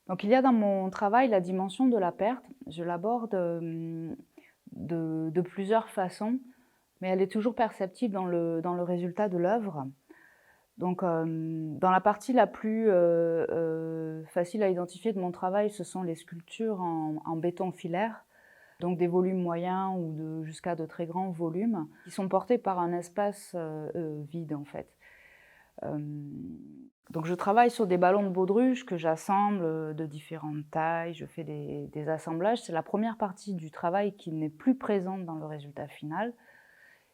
Donc il y a dans mon travail la dimension de la perte. Je l'aborde, de plusieurs façons, mais elle est toujours perceptible dans le résultat de l'œuvre. Donc, dans la partie la plus, facile à identifier de mon travail, ce sont les sculptures en béton filaire, donc des volumes moyens ou jusqu'à de très grands volumes, qui sont portés par un espace, vide en fait. Hem, donc je travaille sur des ballons de baudruche que j'assemble, de différentes tailles, je fais des assemblages. C'est la première partie du travail qui n'est plus présente dans le résultat final.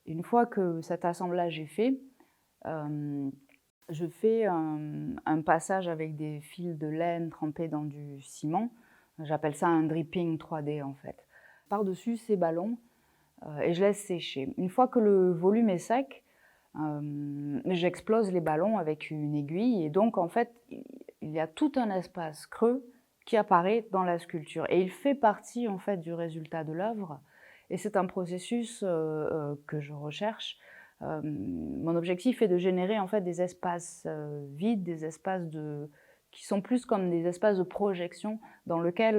Une fois que cet assemblage est fait, hem, je fais un passage avec des fils de laine trempés dans du ciment. J'appelle ça un dripping 3D en fait. Par-dessus ces ballons, et je laisse sécher. Une fois que le volume est sec, j'explose les ballons avec une aiguille et donc en fait, il y a tout un espace creux qui apparaît dans la sculpture et il fait partie en fait du résultat de l'œuvre et c'est un processus, que je recherche. Mon objectif est de générer en fait des espaces, vides, des espaces qui sont plus comme des espaces de projection dans lequel,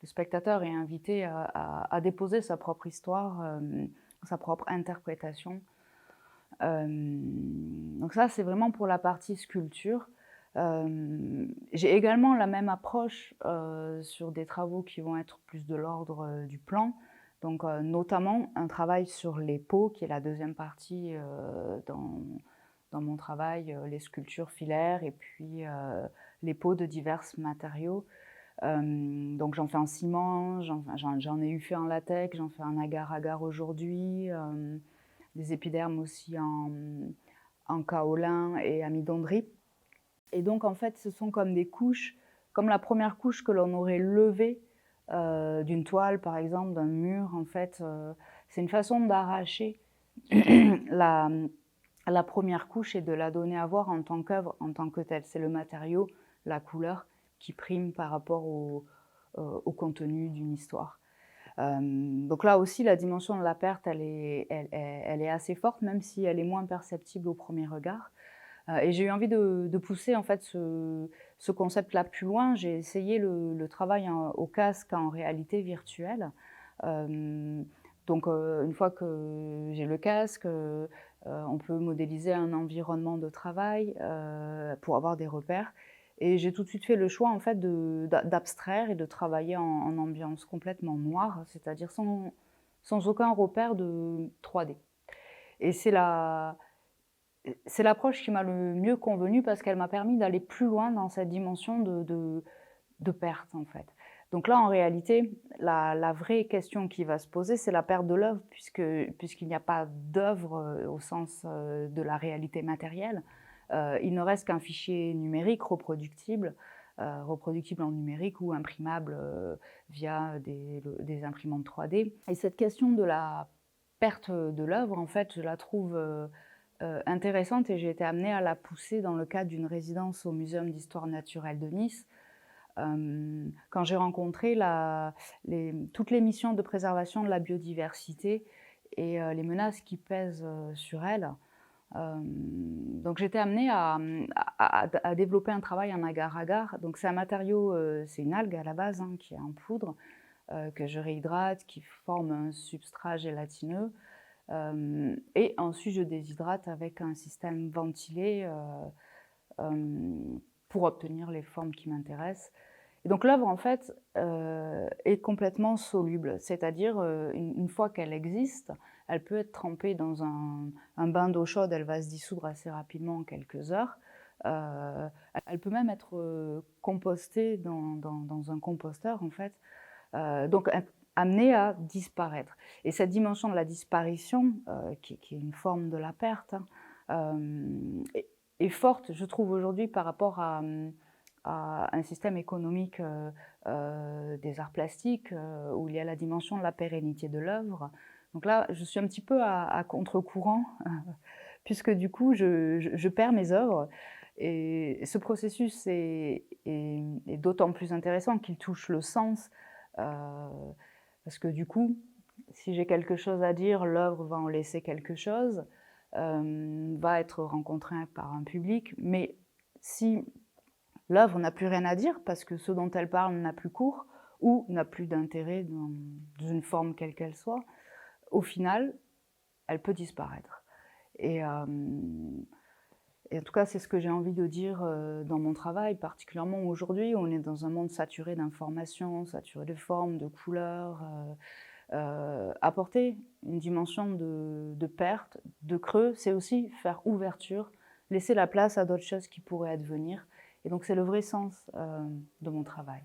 le spectateur est invité à déposer sa propre histoire, sa propre interprétation. Donc ça, c'est vraiment pour la partie sculpture. J'ai également la même approche, sur des travaux qui vont être plus de l'ordre, du plan. Donc, notamment un travail sur les pots, qui est la deuxième partie, dans mon travail, les sculptures filaires et puis, les pots de divers matériaux. Donc j'en fais en ciment, j'en ai eu fait en latex, j'en fais en agar-agar aujourd'hui, des épidermes aussi en kaolin et amidon de riz. Et donc en fait, ce sont comme des couches, comme la première couche que l'on aurait levée, d'une toile par exemple, d'un mur en fait, c'est une façon d'arracher la la première couche et de la donner à voir en tant qu'œuvre, en tant que telle. C'est le matériau, la couleur qui prime par rapport au contenu d'une histoire. Donc là aussi, la dimension de la perte, elle est assez forte, même si elle est moins perceptible au premier regard. Et j'ai eu envie de pousser en fait ce concept-là plus loin. J'ai essayé le travail au casque en réalité virtuelle. Hem, donc une fois que j'ai le casque, on peut modéliser un environnement de travail, pour avoir des repères et j'ai tout de suite fait le choix en fait d'abstraire et de travailler en ambiance complètement noire, c'est-à-dire sans aucun repère de 3D et c'est l'approche qui m'a le mieux convenu parce qu'elle m'a permis d'aller plus loin dans cette dimension de perte, en fait. Donc là, en réalité, la vraie question qui va se poser, c'est la perte de l'œuvre puisqu'il n'y a pas d'œuvre, au sens, de la réalité matérielle. Il ne reste qu'un fichier numérique reproductible en numérique ou imprimable, via des imprimantes 3D et cette question de la perte de l'œuvre, en fait, je la trouve, intéressante et j'ai été amenée à la pousser dans le cadre d'une résidence au Muséum d'histoire naturelle de Nice. Quand j'ai rencontré toutes les missions de préservation de la biodiversité et les menaces qui pèsent, sur elle. Donc j'étais amenée à développer un travail en agar-agar. Donc c'est un matériau, c'est une algue à la base, hein, qui est en poudre, que je réhydrate, qui forme un substrat gélatineux. Et ensuite je déshydrate avec un système ventilé, pour obtenir les formes qui m'intéressent. Et donc l'œuvre en fait, est complètement soluble, c'est-à-dire, une fois qu'elle existe, elle peut être trempée dans un bain d'eau chaude, elle va se dissoudre assez rapidement en quelques heures. Elle peut même être, compostée dans un composteur en fait, donc amenée à disparaître. Et cette dimension de la disparition, qui est une forme de la perte, hein, est forte, je trouve aujourd'hui par rapport à un système économique, des arts plastiques, où il y a la dimension de la pérennité de l'œuvre. Donc là, je suis un petit peu à contre-courant, puisque du coup, je perds mes œuvres et ce processus est d'autant plus intéressant qu'il touche le sens, parce que du coup, si j'ai quelque chose à dire, l'œuvre va en laisser quelque chose, va être rencontrée par un public. Mais si l'œuvre n'a plus rien à dire parce que ce dont elle parle n'a plus cours ou n'a plus d'intérêt dans une forme quelle qu'elle soit, au final, elle peut disparaître. Et, et en tout cas, c'est ce que j'ai envie de dire dans mon travail, particulièrement aujourd'hui. On est dans un monde saturé d'informations, saturé de formes, de couleurs. Apporter une dimension de perte, de creux, c'est aussi faire ouverture, laisser la place à d'autres choses qui pourraient advenir. Et donc c'est le vrai sens de mon travail.